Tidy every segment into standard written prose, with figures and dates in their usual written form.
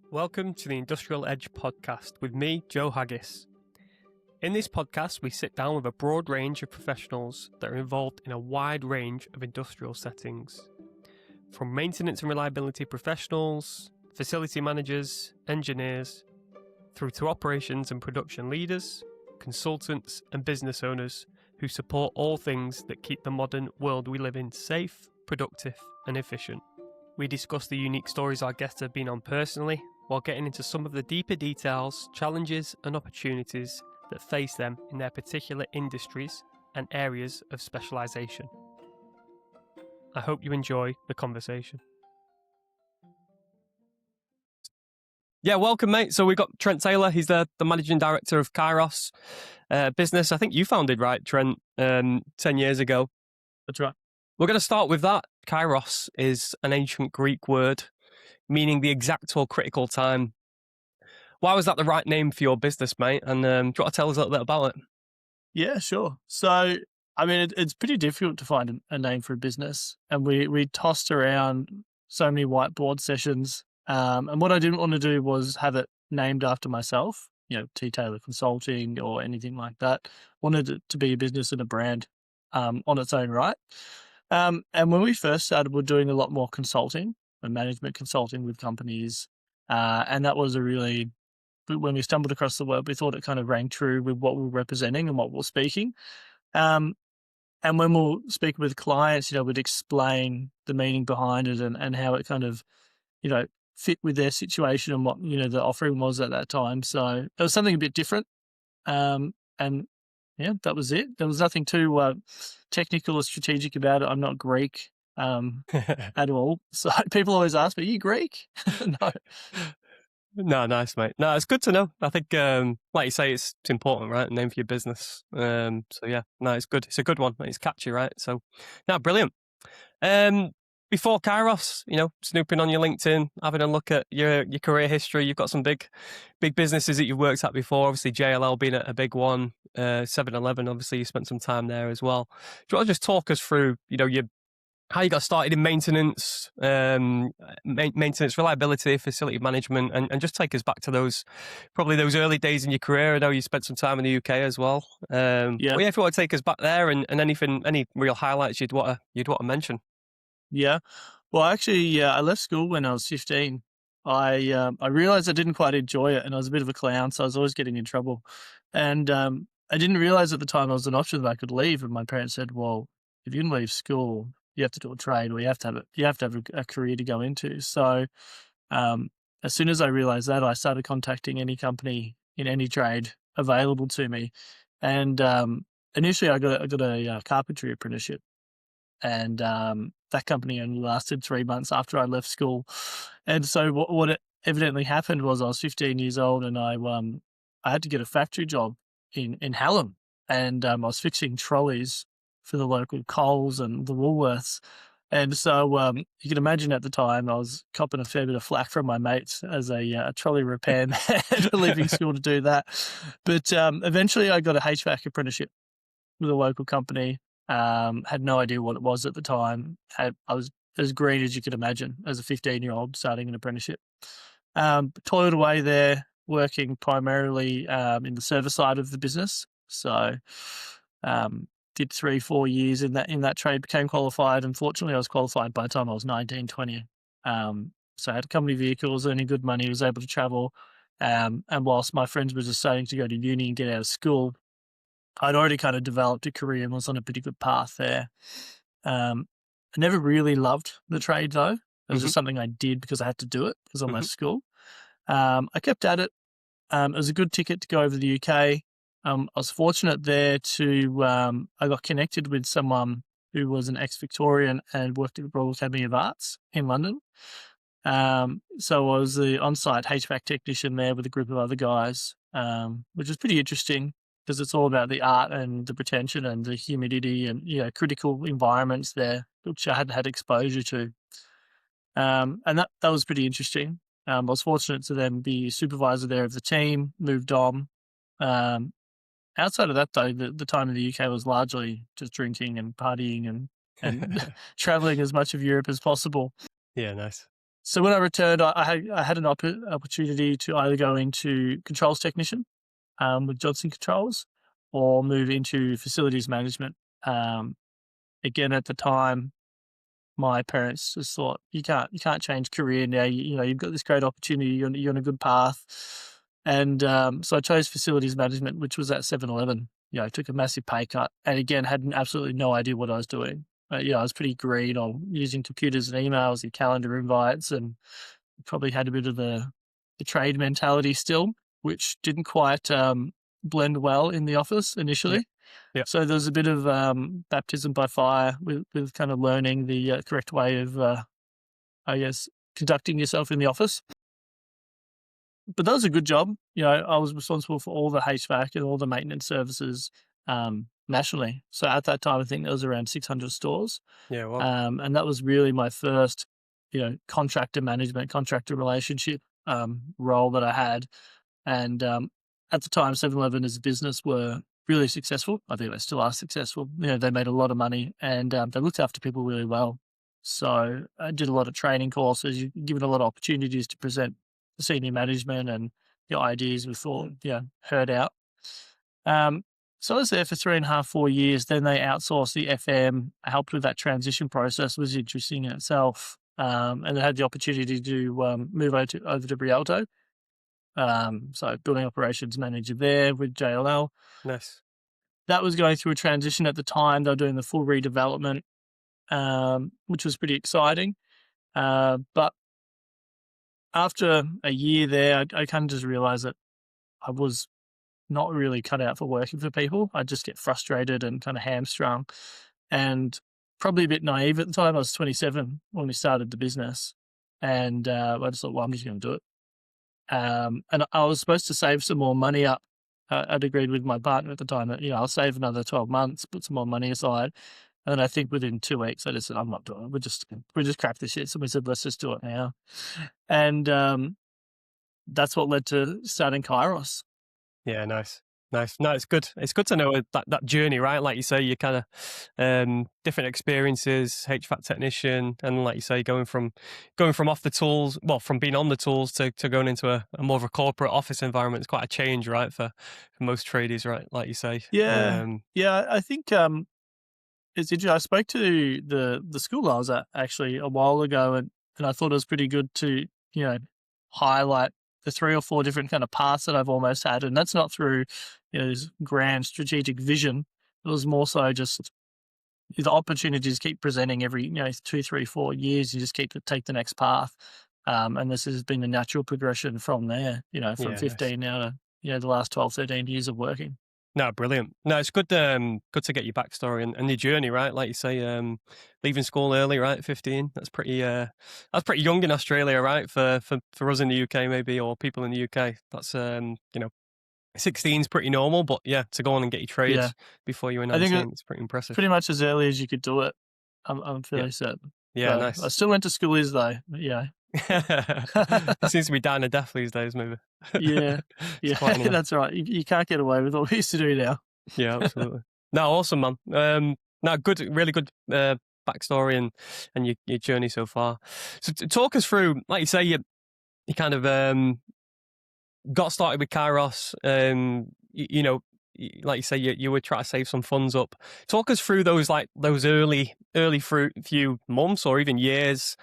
Welcome to the Industrial Edge podcast with me, Joe Haggis. In this podcast, we sit down with a broad range of professionals that are involved in a wide range of industrial settings. From maintenance and reliability professionals, facility managers, engineers, through to operations and production leaders, consultants and business owners who support all things that keep the modern world we live in safe, productive and efficient. We discuss the unique stories our guests have been on personally, while getting into some of the deeper details, challenges and opportunities that face them in their particular industries and areas of specialisation. I hope you enjoy the conversation. Yeah, welcome, mate. So we've got Trent Taylor. He's the managing director of Kairos business. I think you founded, right, Trent, 10 years ago. That's right. We're going to start with that. Kairos is an ancient Greek word meaning the exact or critical time. Why was that the right name for your business, mate? And do you want to tell us a little bit about it? Yeah, sure. So, I mean, it's pretty difficult to find a name for a business. And we tossed around so many whiteboard sessions. And what I didn't want to do was have it named after myself, T. Taylor Consulting or anything like that. Wanted it to be a business and a brand on its own right. And when we first started, we're doing a lot more consulting and management consulting with companies. And that was when we stumbled across the word, we thought it kind of rang true with what we're representing and what we're speaking. And when we'll speak with clients, we'd explain the meaning behind it and how it kind of, fit with their situation and what, the offering was at that time. So it was something a bit different. And yeah, that was it. There was nothing too technical or strategic about it. I'm not Greek at all. So people always ask me, are you Greek? No. No, nice, mate. No, it's good to know. I think, like you say, it's important, right? Name for your business. So yeah, no, it's good. It's a good one. It's catchy, right? So, no, brilliant. Before Kairos, snooping on your LinkedIn, having a look at your career history, you've got some big businesses that you've worked at before. Obviously, JLL being a big one, 7-Eleven, obviously you spent some time there as well. Do you want to just talk us through, how you got started in maintenance, maintenance, reliability, facility management, and just take us back to those early days in your career. I know you spent some time in the UK as well. Yeah. But yeah, if you want to take us back there and any real highlights you'd want to mention. Yeah. Well, actually, I left school when I was 15. I realized I didn't quite enjoy it, and I was a bit of a clown, so I was always getting in trouble. And I didn't realize at the time I was an option that I could leave. And my parents said, "Well, if you can leave school, you have to do a trade, or you have to have a career to go into." So as soon as I realized that, I started contacting any company in any trade available to me. And initially, I got a carpentry apprenticeship, and that company only lasted 3 months after I left school. And so what evidently happened was I was 15 years old, and I had to get a factory job in Hallam, and I was fixing trolleys for the local Coles and the Woolworths. And so you can imagine at the time I was copping a fair bit of flack from my mates as a trolley repairman leaving school to do that. But eventually I got a HVAC apprenticeship with a local company. Had no idea what it was at the time. I was as green as you could imagine as a 15-year-old starting an apprenticeship. Toiled away there, working primarily in the service side of the business. So did 3-4 years in that trade, became qualified. Unfortunately, I was qualified by the time I was 19, 20. So I had company vehicles, earning good money, was able to travel. And whilst my friends were just starting to go to uni and get out of school, I'd already kind of developed a career and was on a pretty good path there. I never really loved the trade, though. It was just something I did because I had to do it because I left school. I kept at it. It was a good ticket to go over the UK. I was fortunate there I got connected with someone who was an ex-Victorian and worked at the Royal Academy of Arts in London. So I was the on-site HVAC technician there with a group of other guys, which was pretty interesting because it's all about the art and the pretension and the humidity and critical environments there, which I hadn't had exposure to. And that was pretty interesting. I was fortunate to then be supervisor there of the team, moved on. Outside of that, though, the time in the UK was largely just drinking and partying and traveling as much of Europe as possible. Yeah, nice. So when I returned, I had an opportunity to either go into controls technician with Johnson Controls, or move into facilities management. Um, Again, at the time, my parents just thought you can't change career now. You know you've got this great opportunity. You're on a good path, and so I chose facilities management, which was at 7-Eleven. You know, I took a massive pay cut, and again had absolutely no idea what I was doing. I was pretty green on using computers and emails and calendar invites, and probably had a bit of the trade mentality still, which didn't quite blend well in the office Yeah. initially. Yeah. So there was a bit of baptism by fire with kind of learning the correct way of, I guess, conducting yourself in the office. But that was a good job. You know, I was responsible for all the HVAC and all the maintenance services nationally. So at that time, I think there was around 600 stores. Yeah. Well. And that was really my first, contractor management, contractor relationship role that I had. And at the time, 7-Eleven as a business were really successful. I think they still are successful. You know, they made a lot of money, and they looked after people really well. So I did a lot of training courses, given a lot of opportunities to present the senior management and the ideas we thought, heard out. Um, so I was there for 3.5, 4 years. Then they outsourced the FM. I helped with that transition process. It was interesting in itself. And I had the opportunity to move over to Rialto. So building operations manager there with JLL. Nice. That was going through a transition at the time. They were doing the full redevelopment, which was pretty exciting. But after a year there, I kind of just realized that I was not really cut out for working for people. I just get frustrated and kind of hamstrung, and probably a bit naive at the time. I was 27 when we started the business, and I just thought, well, I'm just going to do it. And I was supposed to save some more money up. I'd agreed with my partner at the time that, I'll save another 12 months, put some more money aside. And then I think within 2 weeks, I just said, I'm not doing it. We just cracked this shit. So we said, let's just do it now. And that's what led to starting Kairos. Yeah, nice. Nice. No, it's good. It's good to know that journey, right? Like you say, you kind of different experiences, HVAC technician, and like you say, going from off the tools, well, from being on the tools to going into a more of a corporate office environment. It's quite a change, right, for most tradies, right? Like you say. Yeah. I think it's interesting. I spoke to the school I was at actually a while ago, and I thought it was pretty good to, highlight the 3 or 4 different kind of paths that I've almost had. And that's not through, this grand strategic vision. It was more so just the opportunities keep presenting every, 2, 3, 4 years. You just keep to take the next path. And this has been a natural progression from there, from 15 nice. now to, the last 12, 13 years of working. No, brilliant. No, it's good. Good to get your backstory and your journey, right? Like you say, leaving school early, right? 15. That's pretty young in Australia, right? For us in the UK, maybe, or people in the UK. That's 16 is pretty normal. But yeah, to go on and get your trade before you were I think 19, it's pretty impressive. pretty much as early as you could do it. I'm fairly certain. Yeah, so nice. I still went to schoolies though. But It seems to be dying a death these days, maybe. Yeah, that's right. You can't get away with what we used to do now. Yeah, absolutely. No, awesome, man. No, good, really good backstory and your journey so far. So talk us through, like you say, you kind of got started with Kairos. Like you say, you were trying to save some funds up. Talk us through those early few months or even years.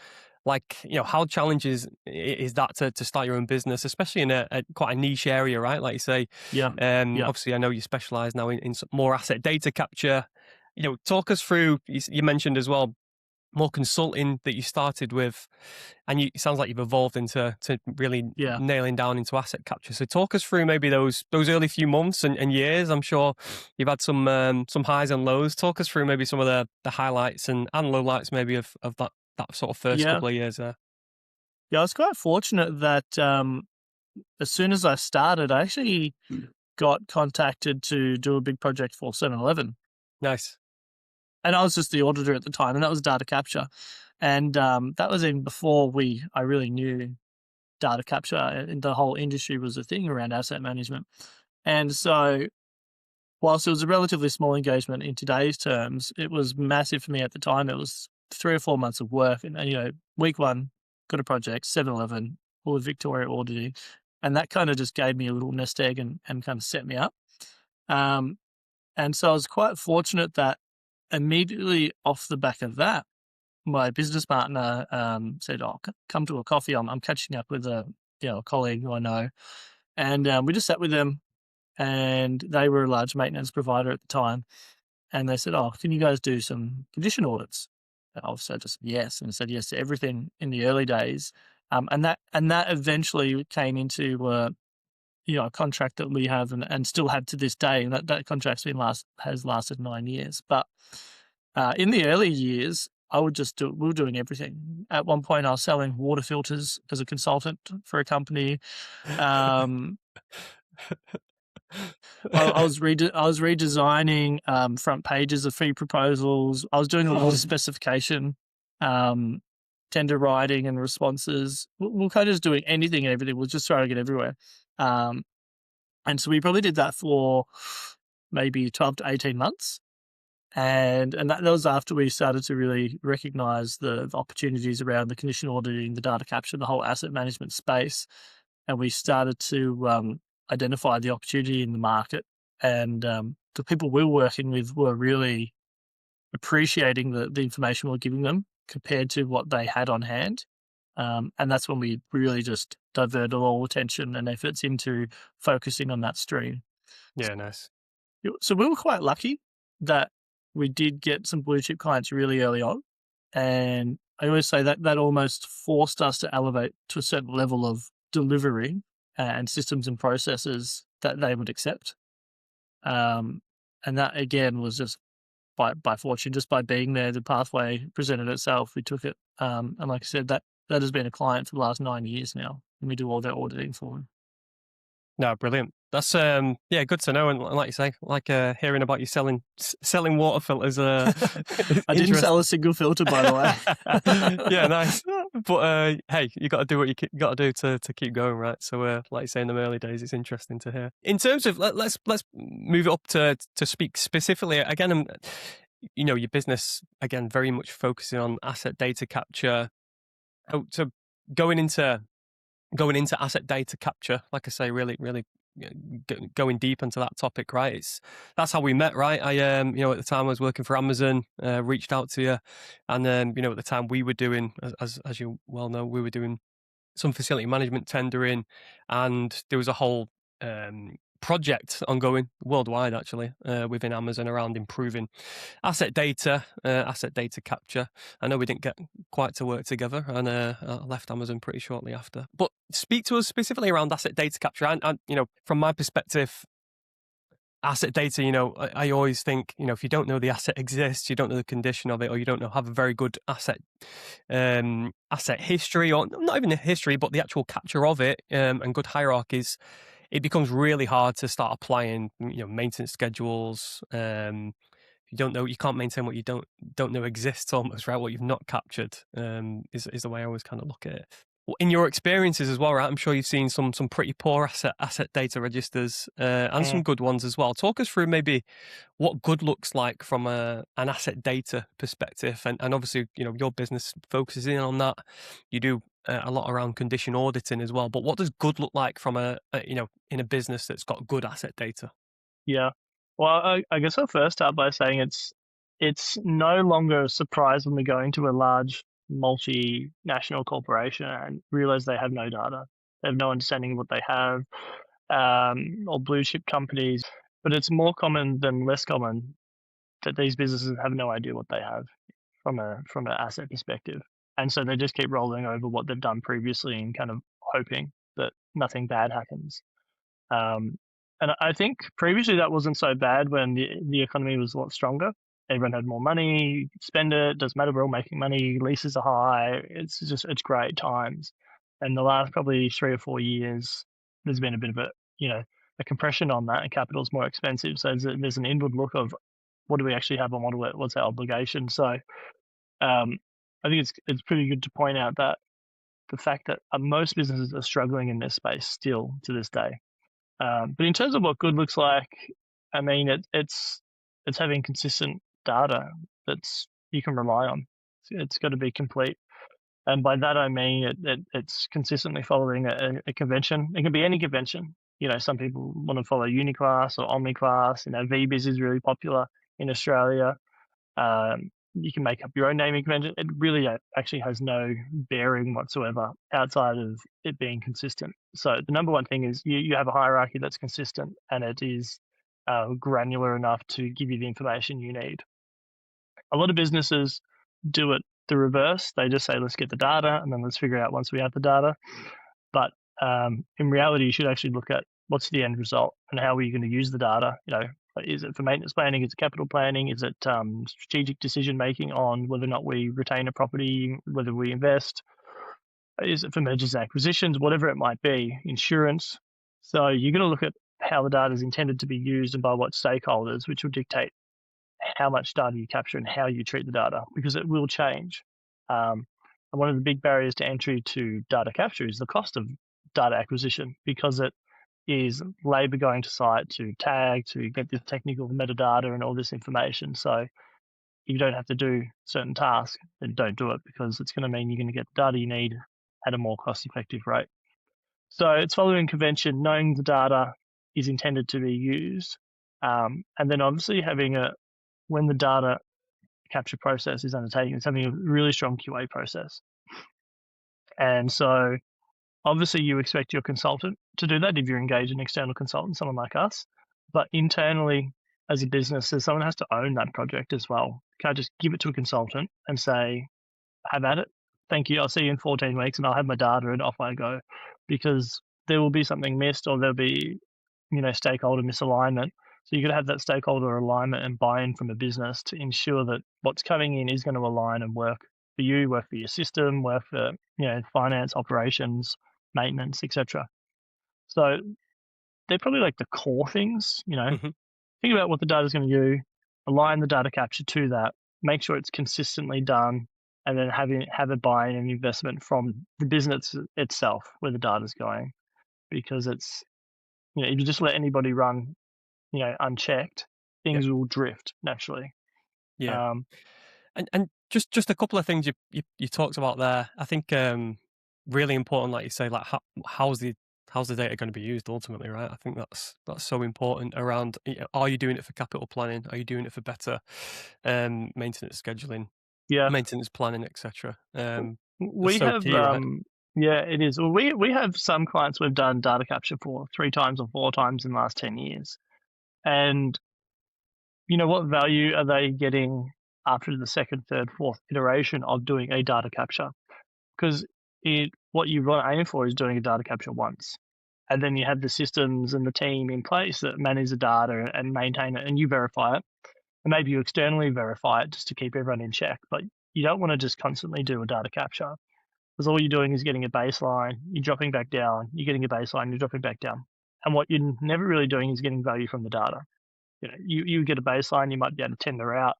Like, how challenges is that to start your own business, especially in a quite a niche area, right? Like you say, obviously I know you specialize now in some more asset data capture. Talk us through, you mentioned as well, more consulting that you started with, and it sounds like you've evolved into really nailing down into asset capture. So talk us through maybe those early few months and years. I'm sure you've had some highs and lows. Talk us through maybe some of the highlights and lowlights maybe of that sort of first couple of years there. Yeah, I was quite fortunate that as soon as I started, I actually got contacted to do a big project for 7-Eleven. Nice. And I was just the auditor at the time, and that was data capture. And that was even before I really knew data capture, and the whole industry was a thing around asset management. And so whilst it was a relatively small engagement in today's terms, it was massive for me at the time. It was 3 or 4 months of work. And week one, got a project, 7-Eleven, all of Victoria auditing. And that kind of just gave me a little nest egg and kind of set me up. And so I was quite fortunate that immediately off the back of that, my business partner said, "Oh, come to a coffee. I'm catching up with a colleague who I know," and we just sat with them, and they were a large maintenance provider at the time, and they said, "Oh, can you guys do some condition audits?" And obviously, I just said yes, and said yes to everything in the early days, and that eventually came into a contract that we have and still have to this day, and that contract's has lasted 9 years. But in the early years, I would just we were doing everything. At one point, I was selling water filters as a consultant for a company. Um, I was redesigning front pages of fee proposals. I was doing a lot of specification, um, tender writing and responses. We're kind of just doing anything and everything. We're just throwing it everywhere. Um, and so we probably did that for maybe 12 to 18 months. And that was after we started to really recognize the opportunities around the condition auditing, the data capture, the whole asset management space. And we started to identify the opportunity in the market. And the people we were working with were really appreciating the information we were giving them compared to what they had on hand. And that's when we really just diverted all attention and efforts into focusing on that stream. Yeah, nice. So we were quite lucky that we did get some blue chip clients really early on. And I always say that almost forced us to elevate to a certain level of delivery and systems and processes that they would accept. And that again was just by fortune, just by being there, the pathway presented itself. We took it. And like I said, that has been a client for the last 9 years now. And we do all their auditing for them. No, brilliant. That's good to know. And like you say, like hearing about you selling water filters. I didn't sell a single filter, by the way. Yeah, nice. But hey, you got to do what you got to do to keep going, right? So, like you say, in the early days, it's interesting to hear. In terms of let's move it up to speak specifically again. Your business again very much focusing on asset data capture. So going into asset data capture, like I say, really going deep into that topic, right? That's how we met, right? I at the time I was working for Amazon, reached out to you, and then at the time we were doing, as you well know, we were doing some facility management tendering, and there was a whole project ongoing worldwide actually within Amazon around improving asset data capture. I know we didn't get quite to work together, and I left Amazon pretty shortly after. But speak to us specifically around asset data capture, and from my perspective, asset data, I always think, if you don't know the asset exists, you don't know the condition of it, or you don't have a very good asset history, or not even a history, but the actual capture of it, and good hierarchies, it becomes really hard to start applying, maintenance schedules. You don't know, you can't maintain what you don't know exists almost, right? What you've not captured is the way I always kind of look at it. In your experiences as well, right? I'm sure you've seen some pretty poor asset data registers and some good ones as well. Talk us through maybe what good looks like from an asset data perspective, and obviously your business focuses in on that. You do a lot around condition auditing as well. But what does good look like from in a business that's got good asset data? Yeah. Well, I guess I'll first start by saying it's no longer a surprise when we go into a large multinational corporation and realize they have no data. They have no understanding of what they have, or blue chip companies. But it's more common than less common that these businesses have no idea what they have from an asset perspective. And so they just keep rolling over what they've done previously and kind of hoping that nothing bad happens. And I think previously that wasn't so bad when the economy was a lot stronger. Everyone had more money, spend it, doesn't matter, we're all making money, leases are high, it's great times. And the last probably 3 or 4 years, there's been a bit of a compression on that, and capital's more expensive. So there's an inward look of what do we actually have and what's our obligation. So I think it's pretty good to point out that the fact that most businesses are struggling in this space still to this day. But in terms of what good looks like, I mean, it's having consistent data that's you can rely on. It's got to be complete. And by that, I mean it's consistently following a convention. It can be any convention. Some people want to follow Uniclass or OmniClass. VBiz is really popular in Australia. You can make up your own naming convention. It really actually has no bearing whatsoever outside of it being consistent. So the number one thing is you have a hierarchy that's consistent, and it is granular enough to give you the information you need. A lot of businesses do it the reverse. They just say, let's get the data, and then let's figure out once we have the data. But in reality, you should actually look at what's the end result and how are you going to use the data. Is it for maintenance planning? Is it capital planning? Is it strategic decision making on whether or not we retain a property, whether we invest? Is it for mergers and acquisitions? Whatever it might be, insurance. So you're going to look at how the data is intended to be used and by what stakeholders, which will dictate how much data you capture and how you treat the data, because it will change. And one of the big barriers to entry to data capture is the cost of data acquisition, because it is labor going to site to tag, to get the technical metadata and all this information. So if you don't have to do certain tasks, then don't do it, because it's going to mean you're going to get the data you need at a more cost-effective rate. So it's following convention, knowing the data is intended to be used, and then obviously when the data capture process is undertaken, it's having a really strong QA process. And so obviously you expect your consultant to do that if you're engaged an external consultant, someone like us. But internally, as a business, someone has to own that project as well. You can't just give it to a consultant and say, have at it. Thank you. I'll see you in 14 weeks and I'll have my data and off I go. Because there will be something missed, or there'll be, stakeholder misalignment. So you've got to have that stakeholder alignment and buy-in from a business to ensure that what's coming in is going to align and work for you, work for your system, work for finance, operations, maintenance, etc. So they're probably like the core things. Mm-hmm. Think about what the data is going to do, align the data capture to that, make sure it's consistently done, and then have a buy-in and investment from the business itself where the data is going, because it's if you just let anybody run unchecked, things will drift naturally. Yeah. And just a couple of things you talked about there. I think really important, like you say, like how's the data going to be used ultimately, right? I think that's so important around. Are you doing it for capital planning? Are you doing it for better maintenance scheduling, maintenance planning, etc.? We so have key, right? Yeah, it is. Well, we have some clients we've done data capture for 3 times or 4 times in the last 10 years. And what value are they getting after the second, third, fourth iteration of doing a data capture? Because what you want to aim for is doing a data capture once. And then you have the systems and the team in place that manage the data and maintain it, and you verify it. And maybe you externally verify it just to keep everyone in check. But you don't want to just constantly do a data capture, because all you're doing is getting a baseline, you're dropping back down, you're getting a baseline, you're dropping back down. And what you're never really doing is getting value from the data. You get a baseline, you might be able to tender out,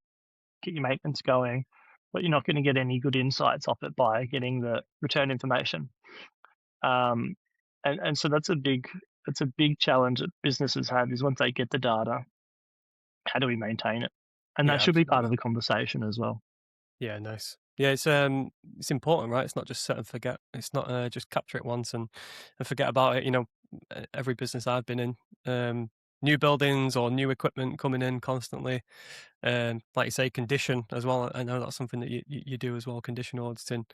get your maintenance going, but you're not going to get any good insights off it by getting the return information. And so that's a big challenge that businesses have, is once they get the data, how do we maintain it? And that should be part of the conversation as well. Yeah, nice. Yeah, it's important, right? It's not just set and forget. It's not just capture it once and forget about it. Every business I've been in, new buildings or new equipment coming in constantly. Like you say, condition as well. I know that's something that you do as well, condition auditing.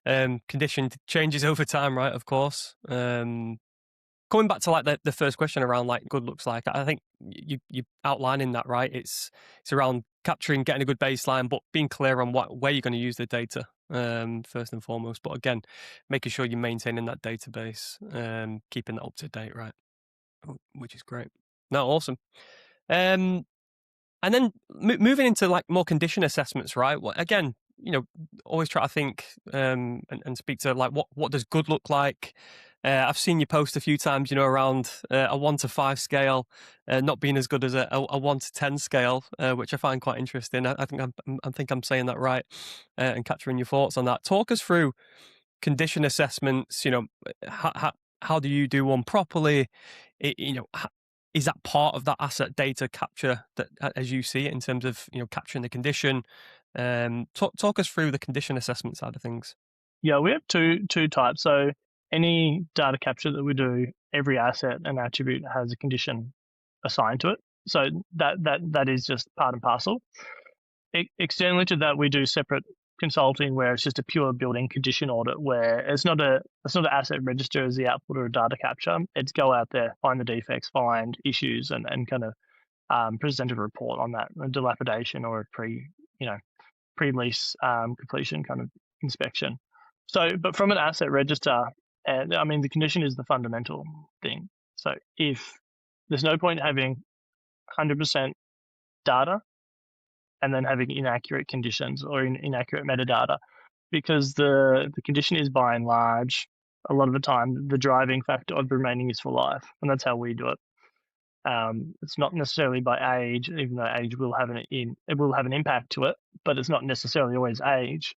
Condition changes over time, right? Of course. Coming back to like the first question around like good looks like, I think you outlining that, right? It's around capturing, getting a good baseline, but being clear on where you're going to use the data first and foremost. But again, making sure you're maintaining that database, keeping that up to date, right? Which is great. No, awesome. And then moving into like more condition assessments, right? Well, again, always try to think and speak to like what does good look like. I've seen you post a few times, around a 1 to 5 scale, not being as good as a 1 to 10 scale, which I find quite interesting. I think I'm saying that right, and capturing your thoughts on that. Talk us through condition assessments. How do you do one properly? Is that part of that asset data capture that, as you see it, in terms of capturing the condition? Talk us through the condition assessment side of things. Yeah, we have two types. So any data capture that we do, every asset and attribute has a condition assigned to it. So that is just part and parcel. Externally to that, we do separate consulting where it's just a pure building condition audit where it's not an asset register as the output or a data capture. It's go out there, find the defects, find issues, and kind of present a report on that, a dilapidation or a pre-lease completion kind of inspection. So, but from an asset register, and I mean, the condition is the fundamental thing. So if there's no point having 100% data and then having inaccurate conditions or inaccurate metadata, because the condition is by and large, a lot of the time, the driving factor of remaining useful life, and that's how we do it. It's not necessarily by age, even though age will have an impact to it, but it's not necessarily always age.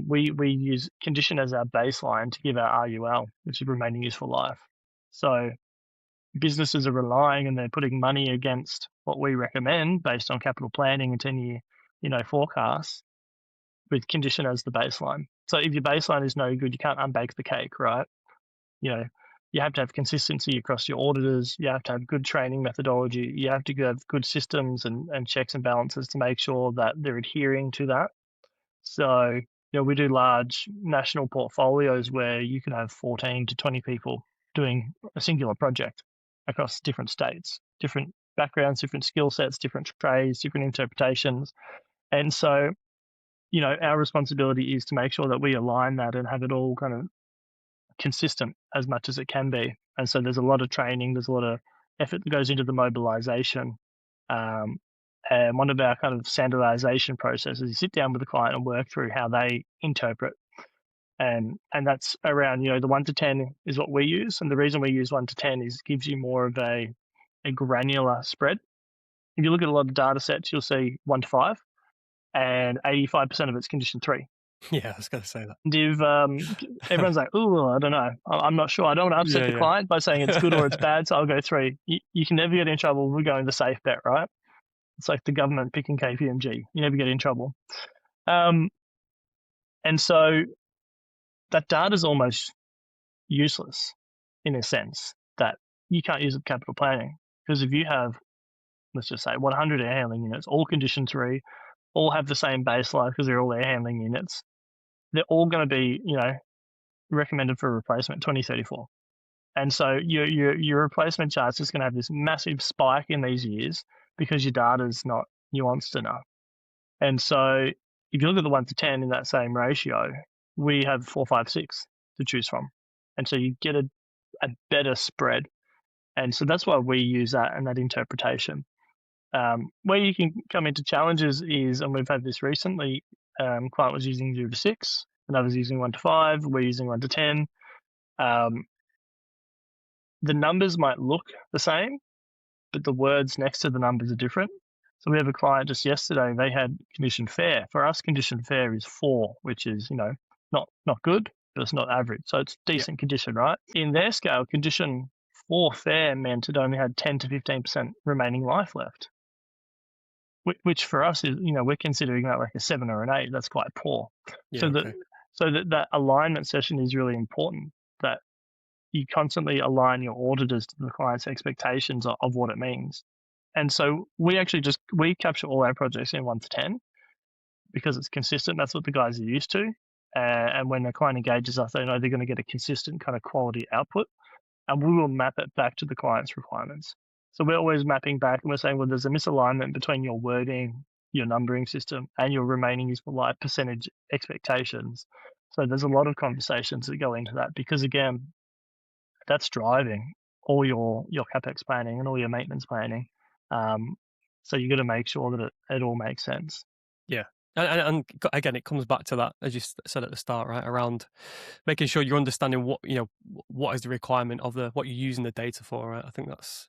We use condition as our baseline to give our RUL, which is remaining useful life. So businesses are relying and they're putting money against what we recommend based on capital planning and 10-year, forecasts with condition as the baseline. So if your baseline is no good, you can't unbake the cake, right? You have to have consistency across your auditors. You have to have good training methodology. You have to have good systems and checks and balances to make sure that they're adhering to that. So, we do large national portfolios where you can have 14 to 20 people doing a singular project across different states, different backgrounds, different skill sets, different trades, different interpretations. And so, our responsibility is to make sure that we align that and have it all kind of consistent as much as it can be. And so there's a lot of training, there's a lot of effort that goes into the mobilization. And one of our kind of standardization processes is sit down with the client and work through how they interpret. And that's around, the 1 to 10 is what we use. And the reason we use 1 to 10 is it gives you more of a granular spread. If you look at a lot of data sets, you'll see 1 to 5, and 85% of it's condition 3. Yeah, I was going to say that. And if everyone's like, "Oh, I don't know, I'm not sure. I don't want to upset the client by saying it's good or it's bad, so I'll go 3." You can never get in trouble. We're going the safe bet, right? It's like the government picking KPMG. You never get in trouble. And so that data is almost useless in a sense that you can't use it capital planning, because if you have, let's just say, 100 air handling units, all condition 3, all have the same baseline because they're all air handling units, they're all going to be, recommended for replacement 2034. And so your replacement chart's just going to have this massive spike in these years because your data's not nuanced enough. And so if you look at the 1 to 10 in that same ratio, we have 4, 5, 6 to choose from. And so you get a better spread. And so that's why we use that and that interpretation. Where you can come into challenges is, and we've had this recently, client was using 0 to 6, another was using 1 to 5, we're using 1 to 10. The numbers might look the same, but the words next to the numbers are different. So we have a client just yesterday, they had condition fair. For us, condition fair is 4, which is, not good, but it's not average. So it's decent condition, right? In their scale, condition 4 fair meant it only had 10 to 15% remaining life left, which for us is, we're considering that like a 7 or an 8. That's quite poor. So that alignment session is really important, that you constantly align your auditors to the client's expectations of what it means. And so we capture all our projects in 1 to 10 because it's consistent. That's what the guys are used to. And when the client engages us, they know they're going to get a consistent kind of quality output, and we will map it back to the client's requirements. So we're always mapping back and we're saying, well, there's a misalignment between your wording, your numbering system, and your remaining useful life percentage expectations. So there's a lot of conversations that go into that because, again, that's driving all your CapEx planning and all your maintenance planning. So you got to make sure that it all makes sense. Yeah. And again, it comes back to that, as you said at the start, right, around making sure you're understanding what is the requirement of what you're using the data for. Right? I think that's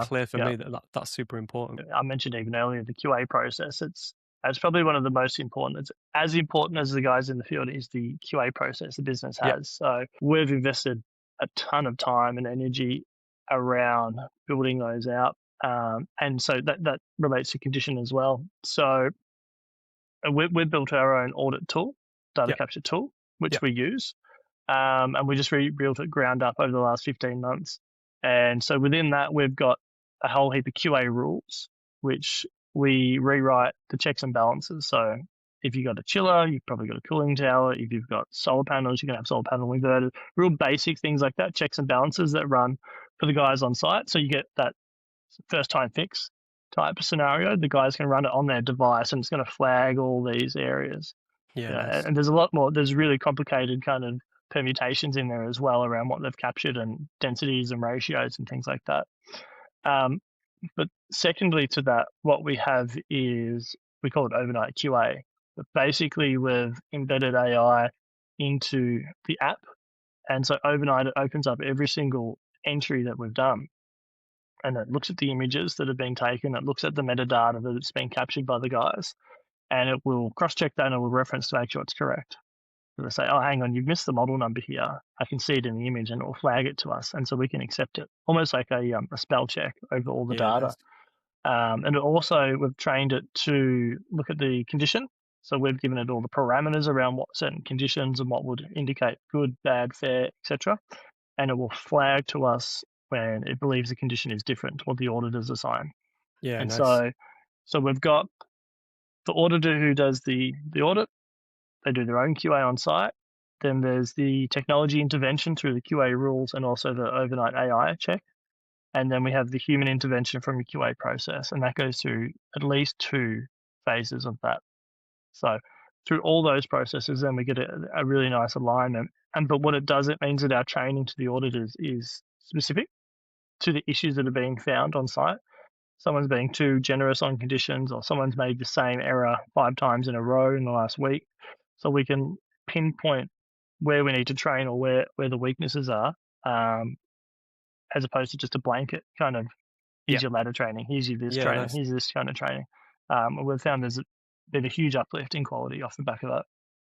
clear for me that's super important. I mentioned even earlier the QA process. It's probably one of the most important. It's as important as the guys in the field is the QA process the business has. So we've invested a ton of time and energy around building those out. And so that relates to condition as well. So we built our own audit tool, data capture tool, which Yeah. we use. And we just rebuilt it ground up over the last 15 months. And so within that, we've got a whole heap of QA rules, which we rewrite the checks and balances. So if you've got a chiller, you've probably got a cooling tower. If you've got solar panels, you can have solar panel inverters, real basic things like that, checks and balances that run for the guys on site. So you get that first time fix type of scenario. The guys can run it on their device and it's going to flag all these areas. Yeah, Yeah, nice. and there's a lot more. There's really complicated kind of permutations in there as well around what they've captured and densities and ratios and things like that. Um, but secondly to that, what we have is we call it overnight QA. But basically, we've embedded AI into the app, and so overnight it opens up every single entry that we've done, and it looks at the images that have been taken. It looks at the metadata that's been captured by the guys, and it will cross-check that and it will reference to make sure it's correct. They say, oh, hang on, you've missed the model number here. I can see it in the image and it will flag it to us. And so we can accept it, almost like a spell check over all the Yeah, data. nice. And also, we've trained it to look at the condition. So we've given it all the parameters around what certain conditions and what would indicate good, bad, fair, etc. And it will flag to us when it believes the condition is different to what the auditors assign. Yeah, And nice. so we've got the auditor who does the audit. They do their own QA on site. Then there's the technology intervention through the QA rules and also the overnight AI check. And then we have the human intervention from the QA process, and that goes through at least 2 phases of that. So through all those processes, then we get a really nice alignment. But what it does, it means that our training to the auditors is specific to the issues that are being found on site. Someone's being too generous on conditions, or someone's made the same error 5 times in a row in the last week. So we can pinpoint where we need to train or where the weaknesses are, as opposed to just a blanket kind of, Yeah. here's your ladder training, here's your this Yeah, training, nice. here's this kind of training. We've found there's been a huge uplift in quality off the back of that.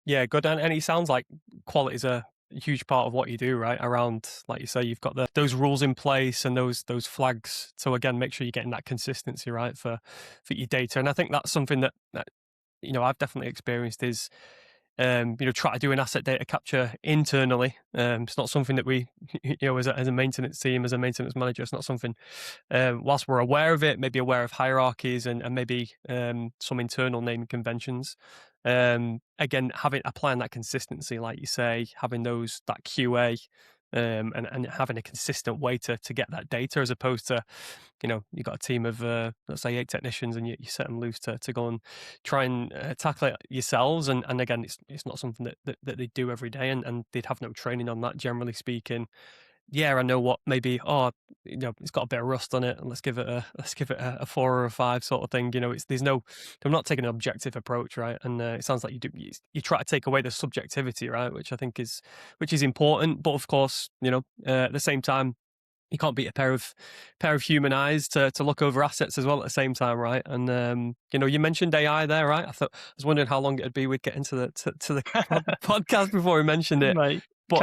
Yeah, good. And it sounds like quality is a huge part of what you do, right? Around, like you say, you've got those rules in place and those flags. So again, make sure you're getting that consistency right for your data. And I think that's something that I've definitely experienced is try to do an asset data capture internally. It's not something that we, as a maintenance team, as a maintenance manager, it's not something, whilst we're aware of it, maybe aware of hierarchies and maybe some internal naming conventions. Again, applying that consistency, like you say, having that QA, and having a consistent way to get that data, as opposed to, you've got a team of, let's say 8 technicians and you set them loose to go and try and tackle it yourselves. And again, it's not something that they do every day, and they'd have no training on that, generally speaking. Yeah, I know what, maybe, it's got a bit of rust on it, and let's give it a 4 or a 5 sort of thing. I'm not taking an objective approach, right? And it sounds like you try to take away the subjectivity, right? Which is important, but of course, at the same time, you can't beat a pair of human eyes to look over assets as well at the same time, right? And you mentioned AI there, right? I was wondering how long it'd be we'd get into the podcast before we mentioned it. Mate, But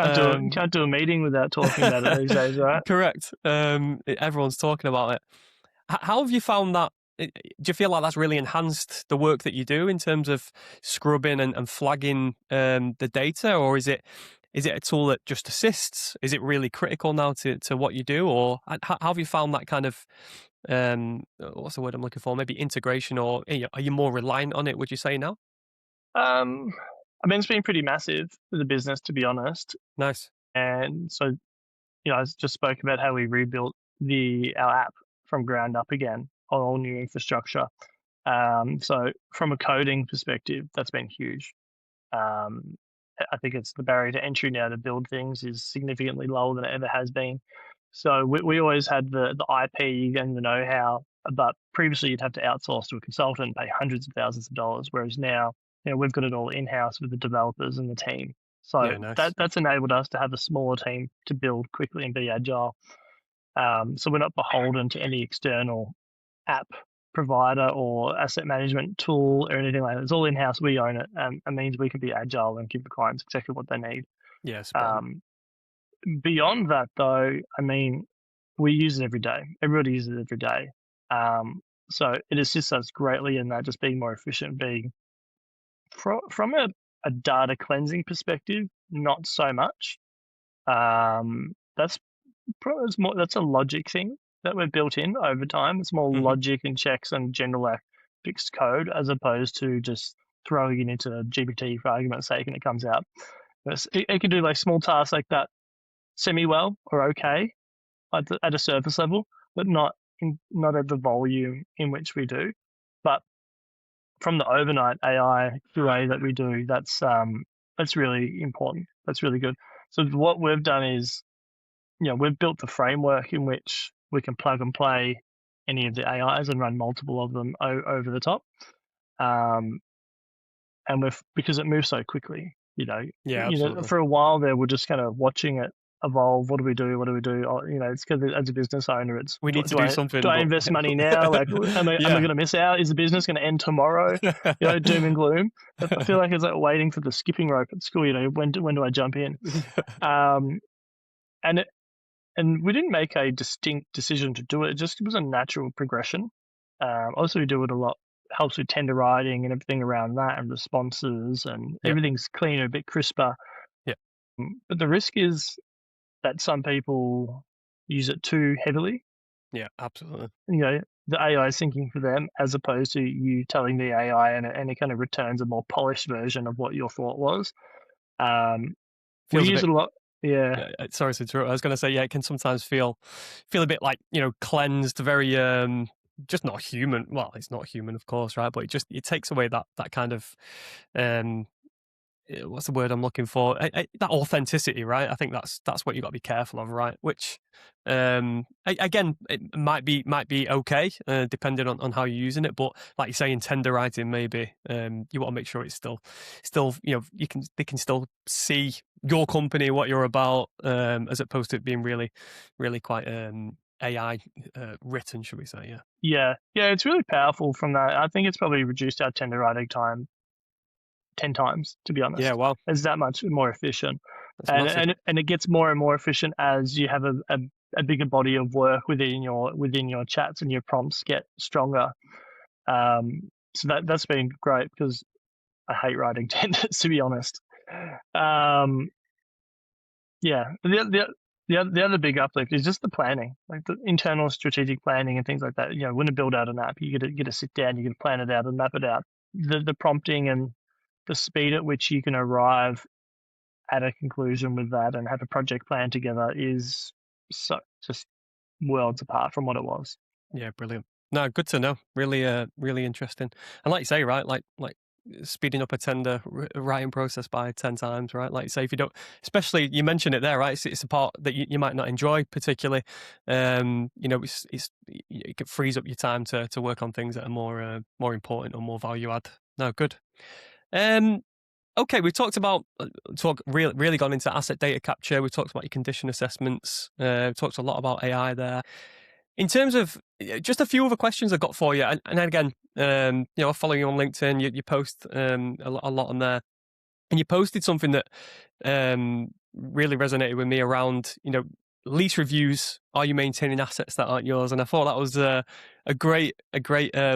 can't do a meeting without talking about it these days, right? correct. Everyone's talking about it. How have you found that? Do you feel like that's really enhanced the work that you do in terms of scrubbing and flagging the data, or is it a tool that just assists? Is it really critical now to what you do, or how have you found that kind of, what's the word I'm looking for? Maybe integration, or are you more reliant on it, would you say now? I mean, it's been pretty massive for the business, to be honest. Nice. And so, I just spoke about how we rebuilt our app from ground up again on all new infrastructure. So from a coding perspective, that's been huge. Um, I think it's the barrier to entry now to build things is significantly lower than it ever has been. So we always had the IP and the know-how, but previously you'd have to outsource to a consultant and pay hundreds of thousands of dollars, whereas now, we've got it all in-house with the developers and the team. So Yeah, nice. that's enabled us to have a smaller team to build quickly and be agile. So we're not beholden to any external app provider or asset management tool or anything like that. It's all in-house. We own it. It means we can be agile and give the clients exactly what they need. Yeah, spot on. Beyond that, though, I mean, we use it every day. Everybody uses it every day. So it assists us greatly in that, just being more efficient, being from a a data cleansing perspective, not so much. That's probably more, that's a logic thing that we've built in over time. It's more Mhm. logic and checks and general like fixed code as opposed to just throwing it into GPT for argument's sake and it comes out. It can do like small tasks like that semi well or okay at a surface level, but not at the volume in which we do. But from the overnight AI QA that we do, that's really important. That's really good. So what we've done is, we've built the framework in which we can plug and play any of the AIs and run multiple of them over the top. And because it moves so quickly, Yeah, absolutely. for a while there, we're just kind of watching it evolve. What do we do? What do we do? It's because as a business owner, it's We need to do do I do something, I but invest money now? Like, am I yeah. going to miss out? Is the business going to end tomorrow? Doom and gloom. I feel like it's like waiting for the skipping rope at school. When do I jump in? Um, and it, and we didn't make a distinct decision to do it. It was a natural progression. Also, we do it a lot. Helps with tender writing and everything around that, and responses, and Yeah, everything's cleaner, a bit crisper. yeah, But the risk is that some people use it too heavily. yeah, absolutely. The AI is thinking for them, as opposed to you telling the AI, and it kind of returns a more polished version of what your thought was. We Feels a use bit. it a lot. Yeah, Sorry to interrupt. I was going to say, yeah, it can sometimes feel a bit like cleansed, very just not human. Well, it's not human, of course, right? But it takes away that kind of um what's the word I'm looking for? That authenticity, right? I think that's what you got to be careful of, right? Which, again, it might be okay, depending on how you're using it. But like you say, in tender writing, maybe you want to make sure it's still, they can still see your company, what you're about, as opposed to it being really, really quite AI written, should we say? Yeah. yeah. It's really powerful from that. I think it's probably reduced our tender writing time 10 times, to be Yeah. honest. Well, It's that much more efficient. that's And massive. and it gets more and more efficient as you have a bigger body of work within your chats, and your prompts get stronger. So that's been great because I hate writing tenders, to be honest. Um, yeah. The other big uplift is just the planning, like the internal strategic planning and things like that. When to build out an app, you get to sit down, you get to plan it out and map it out. The prompting and the speed at which you can arrive at a conclusion with that and have a project plan together is so just worlds apart from what it was. Yeah, brilliant. No, good to know. Really, really interesting. And like you say, right, like speeding up a tender writing process by 10 times, right? Like you say, if you don't, especially you mentioned it there, right? It's a part that you might not enjoy particularly. It frees up your time to work on things that are more important or more value add. No, good. Um, okay, we've talked about really gone into asset data capture. We've talked about your condition assessments. Talked a lot about AI there. In terms of just a few other questions I've got for you, and again, I follow you on LinkedIn. You post a lot on there, and you posted something that really resonated with me around lease reviews. Are you maintaining assets that aren't yours? And I thought that was a great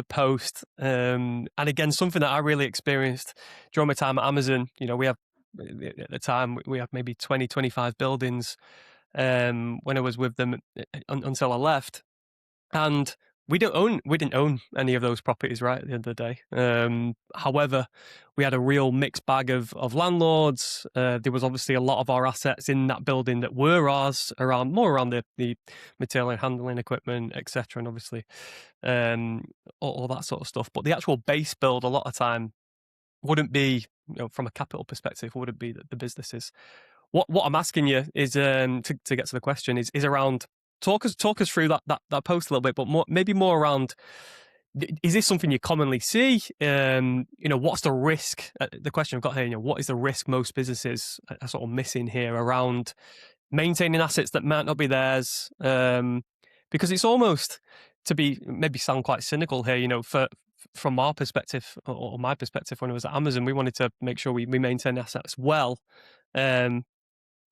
post, and again something that I really experienced during my time at Amazon. We have at the time we have maybe 20-25 buildings when I was with them until I left. And we didn't own any of those properties, right, at the end of the day. However, we had a real mixed bag of landlords. There was obviously a lot of our assets in that building that were ours, around the material and handling equipment, etc., and obviously all that sort of stuff. But the actual base build, a lot of time, wouldn't be, from a capital perspective, wouldn't be the businesses. What I'm asking you is to get to the question is around talk us through that post a little bit, but maybe more around, is this something you commonly see? What's the risk? The question I've got here, what is the risk most businesses are sort of missing here around maintaining assets that might not be theirs? Because it's almost, to be maybe sound quite cynical here, from our perspective or my perspective, when I was at Amazon, we wanted to make sure we maintain assets well.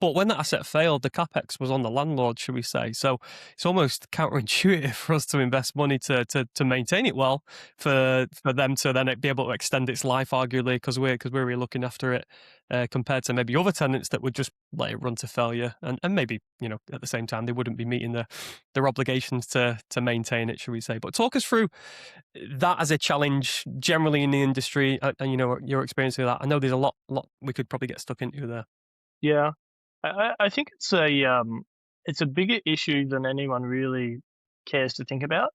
But when that asset failed, the capex was on the landlord, should we say? So it's almost counterintuitive for us to invest money to maintain it well, for them to then be able to extend its life, arguably, because we're really looking after it, compared to maybe other tenants that would just let it run to failure, and maybe, you know, at the same time they wouldn't be meeting their obligations to maintain it, should we say? But talk us through that as a challenge generally in the industry, and you know, your experience with that. I know there's a lot we could probably get stuck into there. Yeah. I think it's a bigger issue than anyone really cares to think about,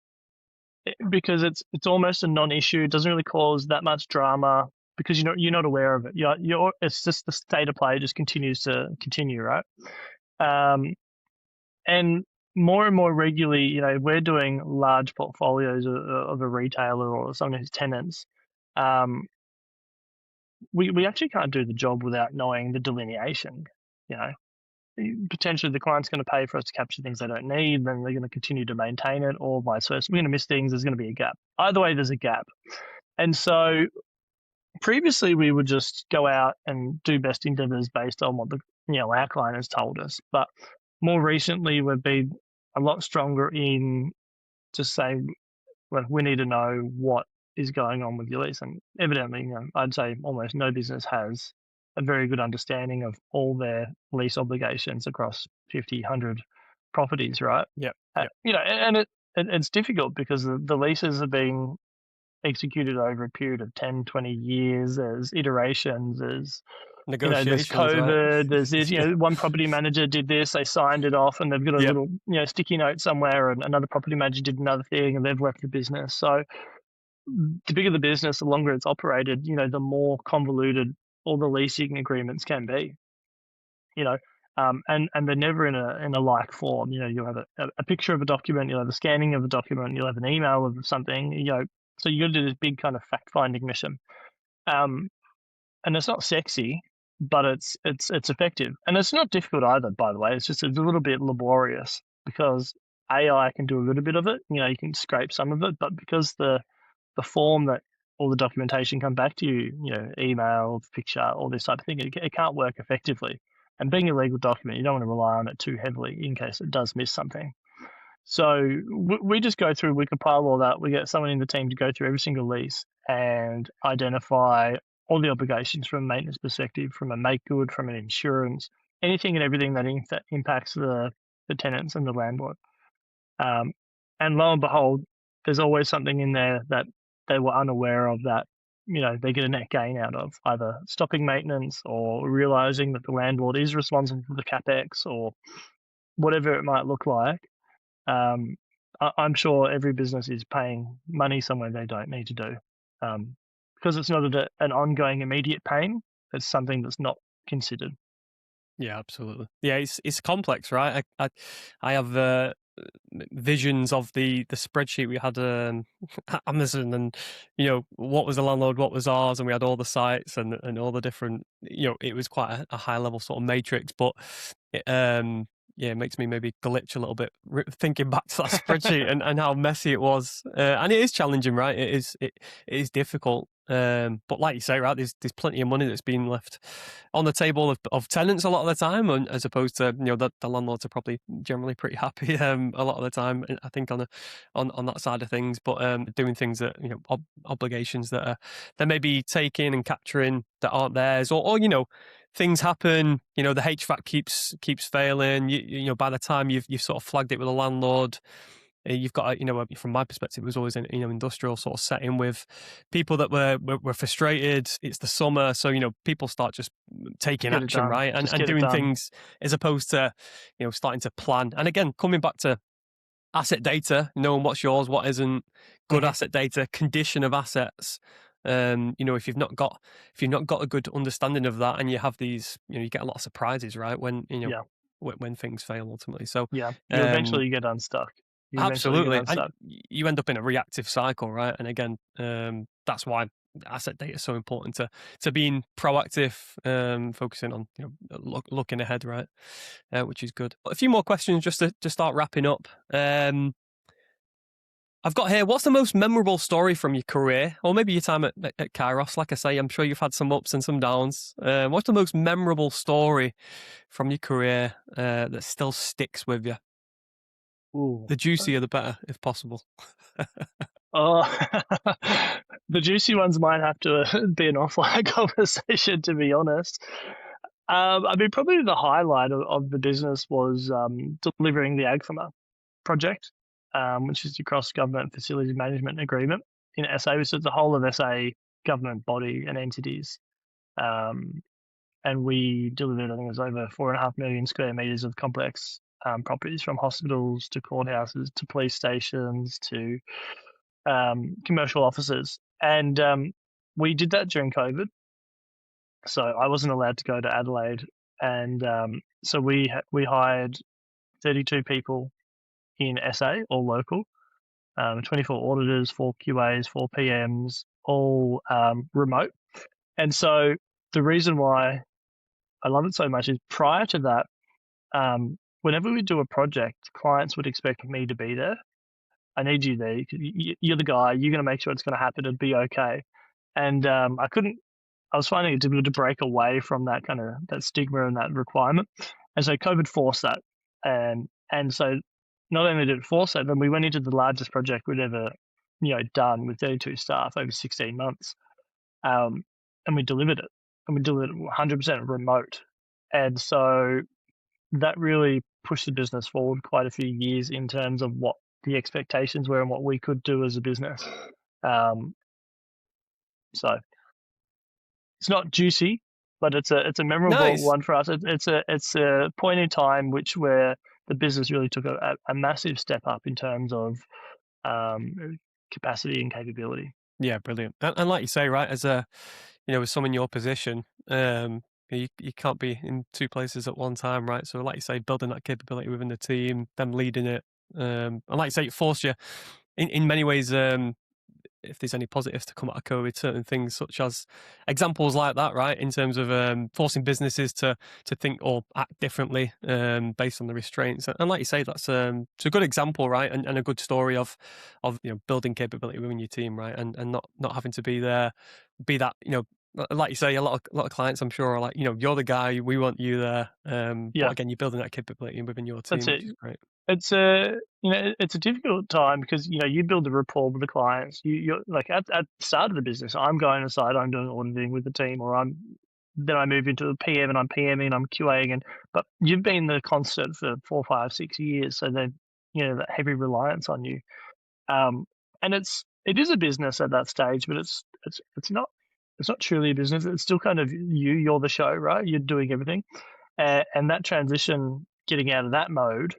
because it's almost a non-issue. It doesn't really cause that much drama because you're not aware of it. It's just the state of play just continues to continue, right? Um, and more and more regularly, you know, we're doing large portfolios of a retailer or some of his tenants. Um, we actually can't do the job without knowing the delineation. You know, potentially the client's going to pay for us to capture things they don't need, then they're going to continue to maintain it, or vice versa. We're going to miss things. There's going to be a gap. Either way, there's a gap. And so previously, we would just go out and do best endeavors based on what our client has told us. But more recently, we've been a lot stronger in just saying, well, we need to know what is going on with your lease. And evidently, I'd say almost no business has a very good understanding of all their lease obligations across 50, 100 properties, right? Yeah. And it's difficult because the leases are being executed over a period of 10, 20 years. There's iterations, there's there's Negotiations, right? COVID, there's this, one property manager did this, they signed it off, and they've got a Yep. little, sticky note somewhere, and another property manager did another thing, and they've left the business. So the bigger the business, the longer it's operated, the more convoluted all the leasing agreements can be, and they're never in a like form. You'll have a picture of a document, you'll have a scanning of a document, you'll have an email of something, so you got to do this big kind of fact-finding mission. And it's not sexy, but it's effective, and it's not difficult either. By the way, it's a little bit laborious because AI can do a little bit of it. You can scrape some of it, but because the form that all the documentation come back to you, email, picture, all this type of thing, it can't work effectively. And being a legal document, you don't want to rely on it too heavily in case it does miss something. So we just go through, we compile all that. We get someone in the team to go through every single lease and identify all the obligations from a maintenance perspective, from a make good, from an insurance, anything and everything that impacts the tenants and the landlord. And lo and behold, there's always something in there that they were unaware of that, they get a net gain out of, either stopping maintenance or realizing that the landlord is responsible for the capex or whatever it might look like. I'm sure every business is paying money somewhere they don't need to do, because it's not an ongoing immediate pain. It's something that's not considered. Yeah, absolutely. Yeah, it's complex, right? I have visions of the spreadsheet we had at Amazon, and what was the landlord, what was ours, and we had all the sites and all the different. It was quite a high level sort of matrix, but it, yeah, it makes me maybe glitch a little bit thinking back to that spreadsheet and how messy it was. And it is challenging, right? It is difficult. But like you say, right, there's plenty of money that's being left on the table of tenants a lot of the time, and as opposed to the landlords are probably generally pretty happy a lot of the time, I think, on that side of things. But doing things that obligations that they may be taking and capturing that aren't theirs, or things happen. The HVAC keeps failing. By the time you've sort of flagged it with a landlord, you've got from my perspective, it was always an industrial sort of setting with people that were frustrated. It's the summer, so people start just taking action, right, and doing things as opposed to starting to plan. And again, coming back to asset data, knowing what's yours, what isn't, good asset data, condition of assets. If you've not got a good understanding of that, and you have these, you get a lot of surprises, right, when when things fail ultimately. So you eventually get unstuck. Absolutely, and you end up in a reactive cycle, right? And again, that's why asset data is so important to being proactive, focusing on looking ahead, right? Which is good. A few more questions just to start wrapping up. I've got here, what's the most memorable story from your career, or maybe your time at Kairos? Like I say, I'm sure you've had some ups and some downs. What's the most memorable story from your career that still sticks with you? Ooh. The juicier, the better, if possible. Oh, the juicy ones might have to be an offline conversation, to be honest. I mean, probably the highlight of the business was delivering the AgFarmer project, which is the Cross Government Facilities Management Agreement in SA. So it's the whole of SA government body and entities. Um, and we delivered, I think it was over 4.5 million square meters of complex properties, from hospitals to courthouses to police stations to commercial offices. And we did that during COVID. So I wasn't allowed to go to Adelaide. And so we hired 32 people in SA, all local, 24 auditors, 4 QAs, 4 PMs, all remote. And so the reason why I love it so much is, prior to that, whenever we do a project, clients would expect me to be there. I need you there. You're the guy. You're going to make sure it's going to happen and be okay. And I couldn't. I was finding it difficult to break away from that kind of that stigma and that requirement. And so COVID forced that. And so not only did it force that, but we went into the largest project we'd ever done, with 32 staff over 16 months. And we delivered it. And we delivered it 100% remote. And so that really pushed the business forward quite a few years in terms of what the expectations were and what we could do as a business. So it's not juicy, but it's a memorable Nice. one for us. It's a point in time where the business really took a massive step up in terms of capacity and capability. Yeah, brilliant. And like you say, right, as with someone in your position, you can't be in two places at one time, right? So like you say, building that capability within the team, them leading it. And like you say, it forced you in many ways, if there's any positives to come out of COVID, certain things such as examples like that, right? In terms of forcing businesses to think or act differently based on the restraints. And like you say, that's it's a good example, right? And a good story of building capability within your team, right? And not having to be that, like you say, a lot of clients, I'm sure, are like, you're the guy, we want you there. But Yeah, again, you're building that capability within your that's team, it. which is great. It's a difficult time because you build a rapport with the clients. You're like at the start of the business, I'm going aside, I'm doing auditing with the team, or then I move into a PM and I'm PMing, I'm QAing, but you've been the constant for 4, 5, 6 years, so then that heavy reliance on you. And it is a business at that stage, but it's not truly a business. It's still kind of you're the show, right? You're doing everything, and that transition, getting out of that mode.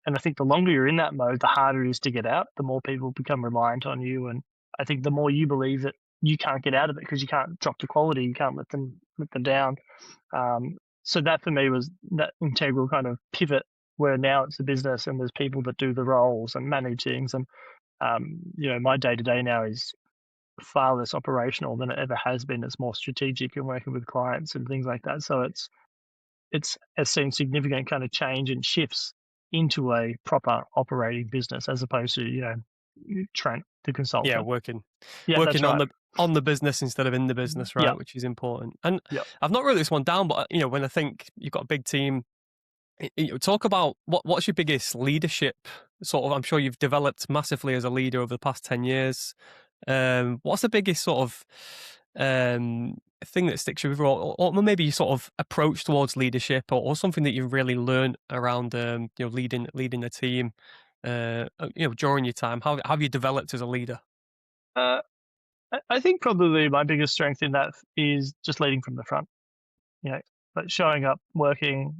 And I think the longer you're in that mode, the harder it is to get out, the more people become reliant on you. And I think the more you believe that you can't get out of it because you can't drop the quality, you can't let them down. So that for me was that integral kind of pivot, where now it's a business and there's people that do the roles and manage things. And, my day to day now is far less operational than it ever has been. It's more strategic and working with clients and things like that. So it's seen significant kind of change and shifts into a proper operating business, as opposed to Trent the Yeah, consultant. working Yeah, that's working right. on the business instead of in the business, Yeah, right? Which is important. And yeah. I've not wrote this one down, but when I think you've got a big team, talk about what's your biggest leadership sort of. I'm sure you've developed massively as a leader over the past 10 years. What's the biggest sort of thing that sticks with you, or maybe your sort of approach towards leadership, or something that you've really learned around leading the team during your time? How have you developed as a leader? Uh, I think probably my biggest strength in that is just leading from the front. Like showing up, working,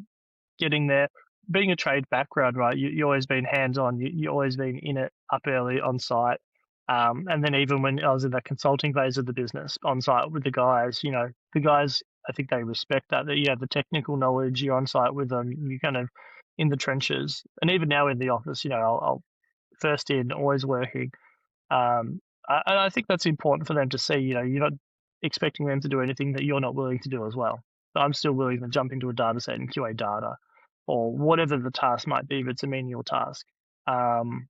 getting there, being a trade background, right? You always been hands on. You always been in it, up early, on site. And then even when I was in that consulting phase of the business, on site with the guys, the guys, I think they respect that you have the technical knowledge, you're on site with them, you kind of in the trenches. And even now in the office, I'll first in, always working. And I think that's important for them to see. You're not expecting them to do anything that you're not willing to do as well. So I'm still willing to jump into a data set and QA data, or whatever the task might be if it's a menial task. Um,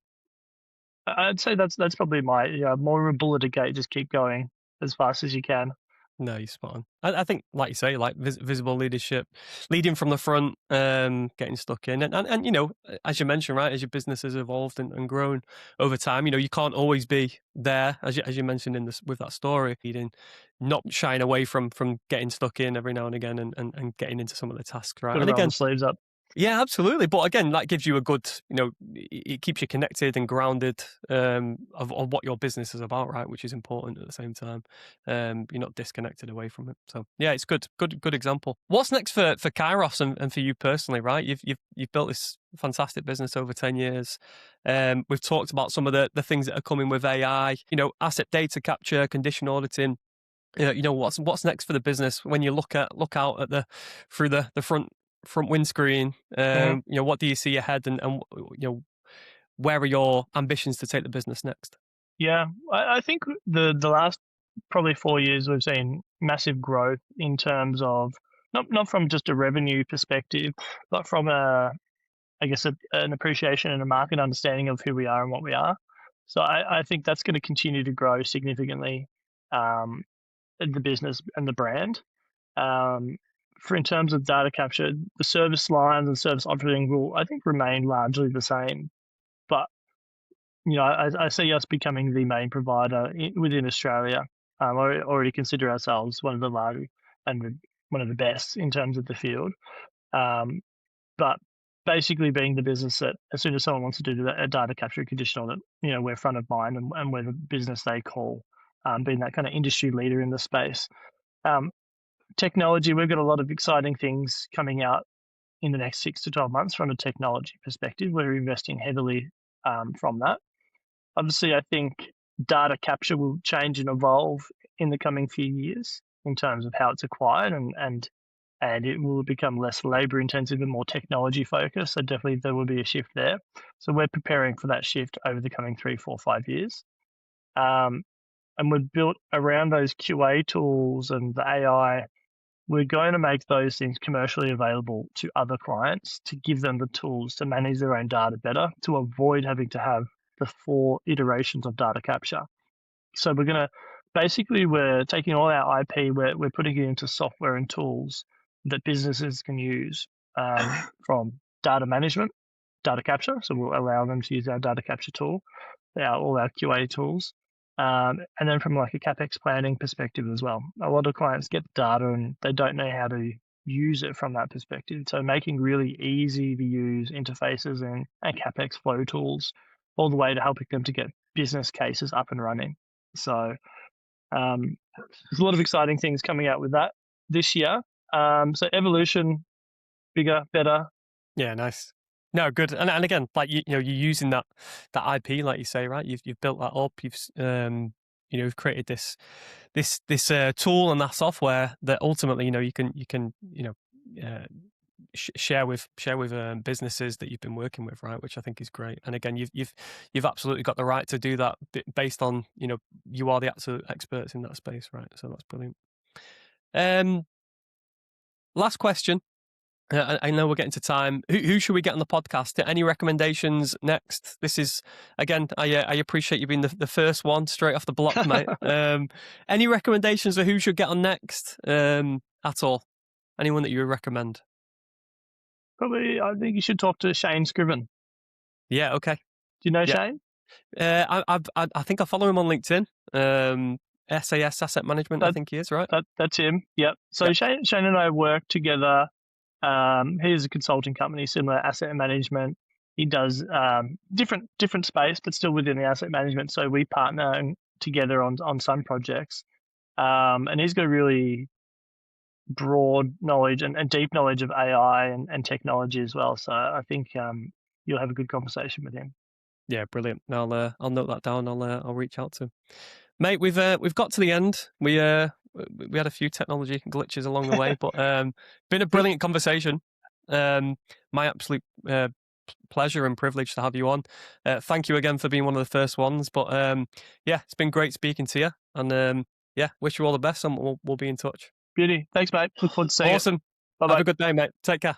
I'd say that's probably my more of a bullet a gate. Just keep going as fast as you can. No, you're spot on. I think, like you say, like visible leadership, leading from the front, getting stuck in, and you know, as you mentioned, right, as your business has evolved and grown over time, you know, you can't always be there, as you mentioned in this with that story, leading, not shying away from getting stuck in every now and again, and getting into some of the tasks, right, Got to and roll the again. sleeves up. Yeah, absolutely. But again, that gives you a good, you know, it keeps you connected and grounded of what your business is about, right? Which is important at the same time. You're not disconnected away from it. So yeah, it's good example. What's next for Kairos and for you personally, right? You've built this fantastic business over 10 years. We've talked about some of the things that are coming with AI, you know, asset data capture, condition auditing. You know, what's next for the business when you look out at through the front windscreen. Mhm. You know, what do you see ahead, and you know, where are your ambitions to take the business next? Yeah, I think the last probably 4 years we've seen massive growth in terms of not from just a revenue perspective, but from I guess an appreciation and a market understanding of who we are and what we are. So I think that's going to continue to grow significantly, um, the business and the brand. Um, for in terms of data capture, the service lines and service offering will, I think, remain largely the same. But I see us becoming the main provider within Australia. I already consider ourselves one of the largest and one of the best in terms of the field. Um, but basically, being the business that as soon as someone wants to do a data capture condition on it, we're front of mind, and we're the business they call, being that kind of industry leader in the space. Um, Technology, we've got a lot of exciting things coming out in the next 6 to 12 months from a technology perspective. We're investing heavily from that. Obviously, I think data capture will change and evolve in the coming few years in terms of how it's acquired, and it will become less labor intensive and more technology focused. So definitely there will be a shift there. So we're preparing for that shift over the coming 3, 4, 5 years. Um, and we've built around those QA tools and the AI. We're going to make those things commercially available to other clients to give them the tools to manage their own data better, to avoid having to have the 4 iterations of data capture. So we're taking all our IP, we're putting it into software and tools that businesses can use, from data management, data capture. So we'll allow them to use our data capture tool, all our QA tools. And then from like a CapEx planning perspective as well, a lot of clients get data and they don't know how to use it from that perspective. So making really easy to use interfaces and CapEx flow tools all the way to helping them to get business cases up and running. So there's a lot of exciting things coming out with that this year. So evolution, bigger, better. Yeah, nice. No, good. And again, like you know, you're using that IP, like you say, right? You've built that up. You know, you've created this tool and that software that ultimately, you know, you can share with businesses that you've been working with, right? Which I think is great. And again, you've absolutely got the right to do that based on, you know, you are the absolute experts in that space, right? So that's brilliant. Last question. I know we're getting to time. Who should we get on the podcast? Any recommendations next? This is, again, I appreciate you being the first one straight off the block, mate. Any recommendations of who should get on next at all? Anyone that you would recommend? Probably, I think you should talk to Shane Scriven. Yeah, okay. Do you know Yeah. Shane? I think I follow him on LinkedIn. SAS Asset Management, I think he is, right? That's him. Yep. So Yep. Shane and I work together. He has a consulting company, similar asset management. He does different space, but still within the asset management. So we partner together on some projects. And he's got a really broad knowledge and deep knowledge of AI and technology as well. So I think you'll have a good conversation with him. Yeah, brilliant. I'll note that down. I'll reach out to him. Mate, we've got to the end. We had a few technology glitches along the way, but been a brilliant conversation. My absolute pleasure and privilege to have you on. Thank you again for being one of the first ones. But yeah, it's been great speaking to you, and yeah, wish you all the best, and we'll be in touch. Beauty. Thanks, mate. Look forward to seeing it. Awesome. Bye Have bye. a good day, mate. Take care.